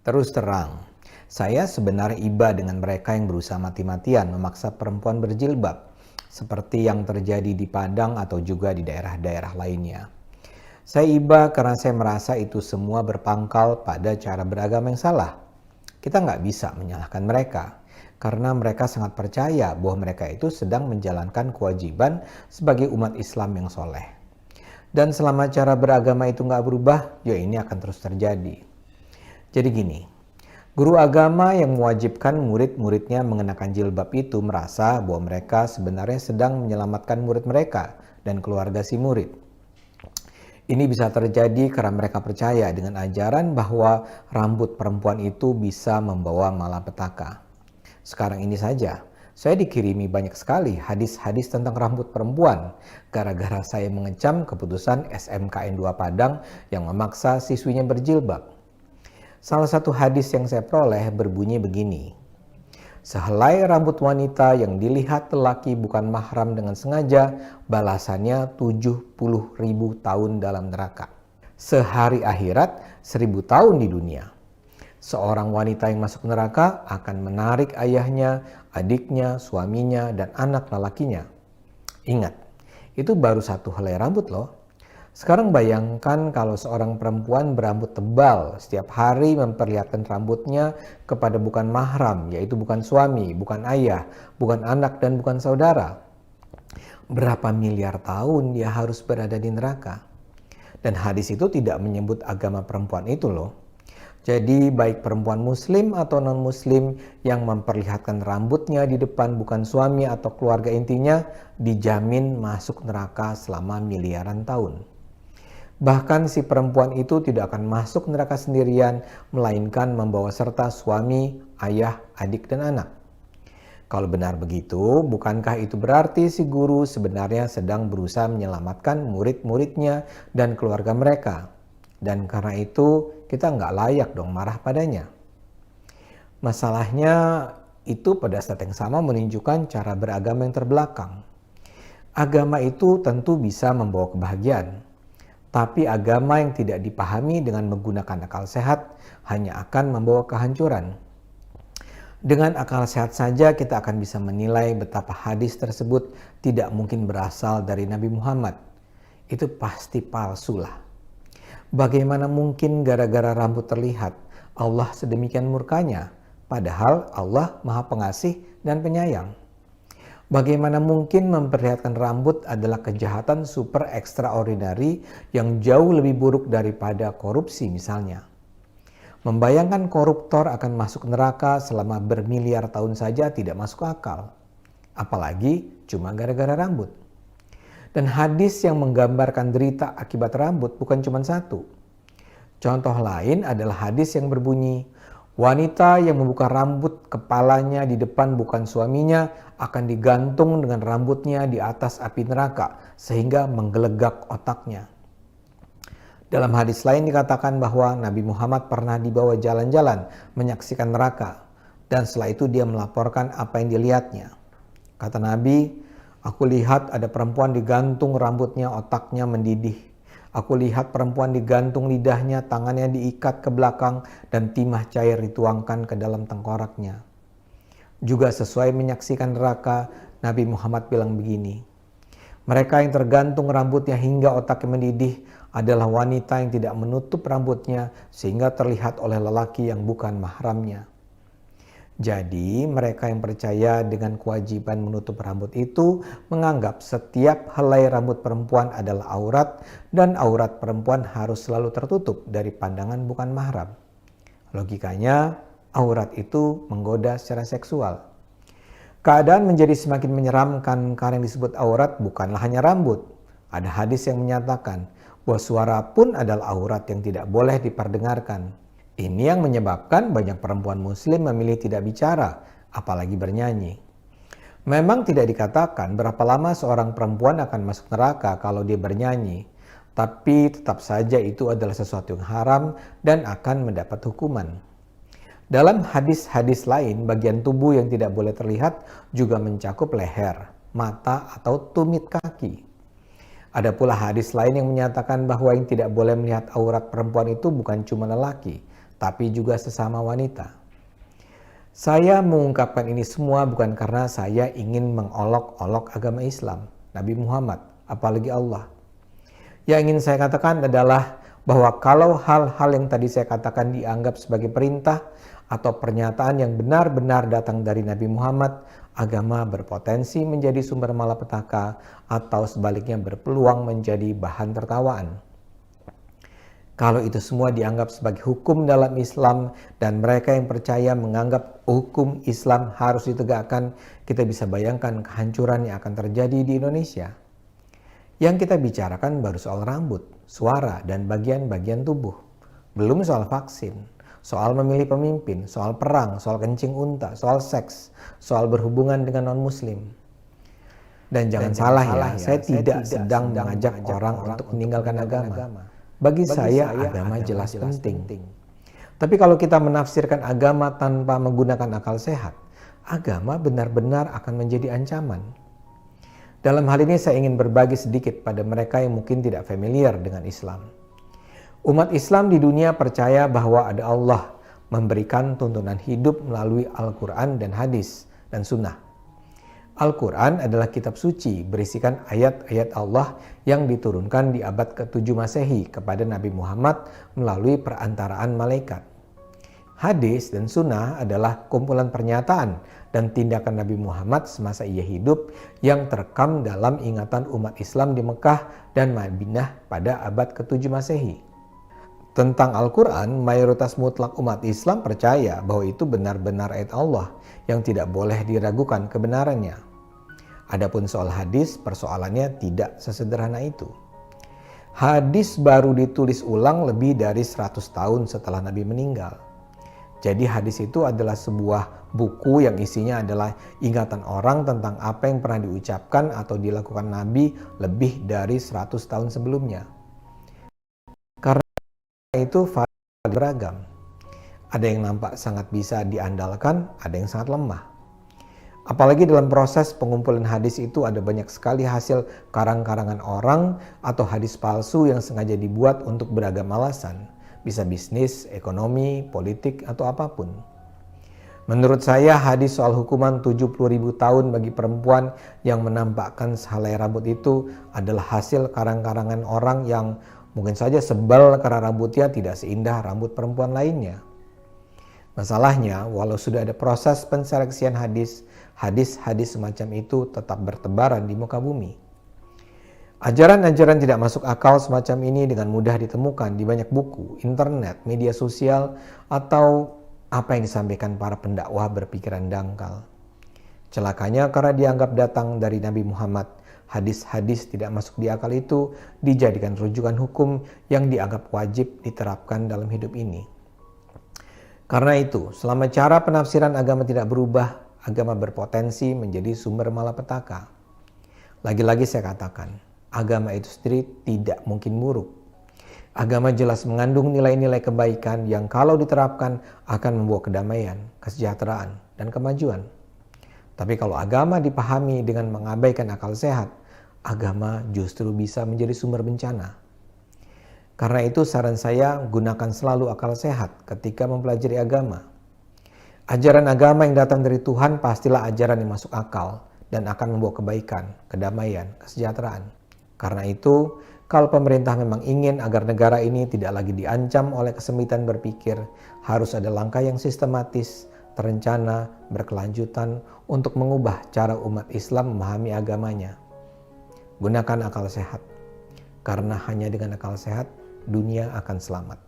Terus terang, saya sebenarnya iba dengan mereka yang berusaha mati-matian memaksa perempuan berjilbab, seperti yang terjadi di Padang atau juga di daerah-daerah lainnya. Saya iba karena saya merasa itu semua berpangkal pada cara beragama yang salah. Kita nggak bisa menyalahkan mereka, karena mereka sangat percaya bahwa mereka itu sedang menjalankan kewajiban sebagai umat Islam yang soleh. Dan selama cara beragama itu nggak berubah, ya ini akan terus terjadi. Jadi gini, guru agama yang mewajibkan murid-muridnya mengenakan jilbab itu merasa bahwa mereka sebenarnya sedang menyelamatkan murid mereka dan keluarga si murid. Ini bisa terjadi karena mereka percaya dengan ajaran bahwa rambut perempuan itu bisa membawa malapetaka. Sekarang ini saja, saya dikirimi banyak sekali hadis-hadis tentang rambut perempuan gara-gara saya mengecam keputusan SMKN 2 Padang yang memaksa siswinya berjilbab. Salah satu hadis yang saya peroleh berbunyi begini. Sehelai rambut wanita yang dilihat lelaki bukan mahram dengan sengaja, balasannya 70.000 tahun dalam neraka. Sehari akhirat, 1.000 tahun di dunia. Seorang wanita yang masuk neraka akan menarik ayahnya, adiknya, suaminya, dan anak lelakinya. Ingat, itu baru satu helai rambut loh. Sekarang bayangkan kalau seorang perempuan berambut tebal setiap hari memperlihatkan rambutnya kepada bukan mahram, yaitu bukan suami, bukan ayah, bukan anak, dan bukan saudara. Berapa miliar tahun dia harus berada di neraka? Dan hadis itu tidak menyebut agama perempuan itu loh. Jadi baik perempuan muslim atau non-muslim yang memperlihatkan rambutnya di depan bukan suami atau keluarga intinya dijamin masuk neraka selama miliaran tahun. Bahkan si perempuan itu tidak akan masuk neraka sendirian, melainkan membawa serta suami, ayah, adik, dan anak. Kalau benar begitu, bukankah itu berarti si guru sebenarnya sedang berusaha menyelamatkan murid-muridnya dan keluarga mereka? Dan karena itu, kita nggak layak dong marah padanya. Masalahnya itu pada saat yang sama menunjukkan cara beragama yang terbelakang. Agama itu tentu bisa membawa kebahagiaan. Tapi agama yang tidak dipahami dengan menggunakan akal sehat hanya akan membawa kehancuran. Dengan akal sehat saja kita akan bisa menilai betapa hadis tersebut tidak mungkin berasal dari Nabi Muhammad. Itu pasti palsu lah. Bagaimana mungkin gara-gara rambut terlihat Allah sedemikian murkanya, padahal Allah Maha Pengasih dan Penyayang. Bagaimana mungkin memperlihatkan rambut adalah kejahatan super extraordinary yang jauh lebih buruk daripada korupsi misalnya. Membayangkan koruptor akan masuk neraka selama bermiliar tahun saja tidak masuk akal. Apalagi cuma gara-gara rambut. Dan hadis yang menggambarkan derita akibat rambut bukan cuma satu. Contoh lain adalah hadis yang berbunyi, wanita yang membuka rambut kepalanya di depan bukan suaminya akan digantung dengan rambutnya di atas api neraka sehingga menggelegak otaknya. Dalam hadis lain dikatakan bahwa Nabi Muhammad pernah dibawa jalan-jalan menyaksikan neraka dan setelah itu dia melaporkan apa yang dilihatnya. Kata Nabi, aku lihat ada perempuan digantung rambutnya, otaknya mendidih. Aku lihat perempuan digantung lidahnya, tangannya diikat ke belakang, dan timah cair dituangkan ke dalam tengkoraknya. Juga sesuai menyaksikan neraka, Nabi Muhammad bilang begini, mereka yang tergantung rambutnya hingga otaknya mendidih adalah wanita yang tidak menutup rambutnya sehingga terlihat oleh lelaki yang bukan mahramnya. Jadi mereka yang percaya dengan kewajiban menutup rambut itu menganggap setiap helai rambut perempuan adalah aurat dan aurat perempuan harus selalu tertutup dari pandangan bukan mahram. Logikanya, aurat itu menggoda secara seksual. Keadaan menjadi semakin menyeramkan karena yang disebut aurat bukanlah hanya rambut. Ada hadis yang menyatakan bahwa suara pun adalah aurat yang tidak boleh diperdengarkan. Ini yang menyebabkan banyak perempuan muslim memilih tidak bicara, apalagi bernyanyi. Memang tidak dikatakan berapa lama seorang perempuan akan masuk neraka kalau dia bernyanyi, tapi tetap saja itu adalah sesuatu yang haram dan akan mendapat hukuman. Dalam hadis-hadis lain, bagian tubuh yang tidak boleh terlihat juga mencakup leher, mata, atau tumit kaki. Ada pula hadis lain yang menyatakan bahwa yang tidak boleh melihat aurat perempuan itu bukan cuma lelaki, tapi juga sesama wanita. Saya mengungkapkan ini semua bukan karena saya ingin mengolok-olok agama Islam, Nabi Muhammad, apalagi Allah. Yang ingin saya katakan adalah bahwa kalau hal-hal yang tadi saya katakan dianggap sebagai perintah atau pernyataan yang benar-benar datang dari Nabi Muhammad, agama berpotensi menjadi sumber malapetaka atau sebaliknya berpeluang menjadi bahan tertawaan. Kalau itu semua dianggap sebagai hukum dalam Islam dan mereka yang percaya menganggap hukum Islam harus ditegakkan, kita bisa bayangkan kehancuran yang akan terjadi di Indonesia. Yang kita bicarakan baru soal rambut, suara, dan bagian-bagian tubuh. Belum soal vaksin, soal memilih pemimpin, soal perang, soal kencing unta, soal seks, soal berhubungan dengan non-muslim. Dan jangan salah ya, saya tidak sedang mengajak orang untuk meninggalkan agama. Bagi saya, agama jelas penting. Tapi kalau kita menafsirkan agama tanpa menggunakan akal sehat, agama benar-benar akan menjadi ancaman. Dalam hal ini saya ingin berbagi sedikit pada mereka yang mungkin tidak familiar dengan Islam. Umat Islam di dunia percaya bahwa ada Allah memberikan tuntunan hidup melalui Al-Quran dan hadis dan sunnah. Al-Quran adalah kitab suci berisikan ayat-ayat Allah yang diturunkan di abad ke-7 Masehi kepada Nabi Muhammad melalui perantaraan malaikat. Hadis dan sunnah adalah kumpulan pernyataan dan tindakan Nabi Muhammad semasa ia hidup yang terekam dalam ingatan umat Islam di Mekah dan Madinah pada abad ke-7 Masehi. Tentang Al-Quran, mayoritas mutlak umat Islam percaya bahwa itu benar-benar ayat Allah yang tidak boleh diragukan kebenarannya. Adapun soal hadis, persoalannya tidak sesederhana itu. Hadis baru ditulis ulang lebih dari 100 tahun setelah Nabi meninggal. Jadi hadis itu adalah sebuah buku yang isinya adalah ingatan orang tentang apa yang pernah diucapkan atau dilakukan Nabi lebih dari 100 tahun sebelumnya. Karena itu beragam. Ada yang nampak sangat bisa diandalkan, ada yang sangat lemah. Apalagi dalam proses pengumpulan hadis itu ada banyak sekali hasil karang-karangan orang atau hadis palsu yang sengaja dibuat untuk beragam alasan. Bisa bisnis, ekonomi, politik, atau apapun. Menurut saya, hadis soal hukuman 70.000 tahun bagi perempuan yang menampakkan sehelai rambut itu adalah hasil karang-karangan orang yang mungkin saja sebal karena rambutnya tidak seindah rambut perempuan lainnya. Masalahnya, walau sudah ada proses penseleksian hadis, hadis-hadis semacam itu tetap bertebaran di muka bumi. Ajaran-ajaran tidak masuk akal semacam ini dengan mudah ditemukan di banyak buku, internet, media sosial, atau apa yang disampaikan para pendakwah berpikiran dangkal. Celakanya karena dianggap datang dari Nabi Muhammad, hadis-hadis tidak masuk di akal itu dijadikan rujukan hukum yang dianggap wajib diterapkan dalam hidup ini. Karena itu, selama cara penafsiran agama tidak berubah, agama berpotensi menjadi sumber malapetaka. Lagi-lagi saya katakan, agama itu sendiri tidak mungkin buruk. Agama jelas mengandung nilai-nilai kebaikan yang kalau diterapkan akan membawa kedamaian, kesejahteraan, dan kemajuan. Tapi kalau agama dipahami dengan mengabaikan akal sehat, agama justru bisa menjadi sumber bencana. Karena itu saran saya, gunakan selalu akal sehat ketika mempelajari agama. Ajaran agama yang datang dari Tuhan pastilah ajaran yang masuk akal dan akan membawa kebaikan, kedamaian, kesejahteraan. Karena itu, kalau pemerintah memang ingin agar negara ini tidak lagi diancam oleh kesempitan berpikir, harus ada langkah yang sistematis, terencana, berkelanjutan untuk mengubah cara umat Islam memahami agamanya. Gunakan akal sehat, karena hanya dengan akal sehat, dunia akan selamat.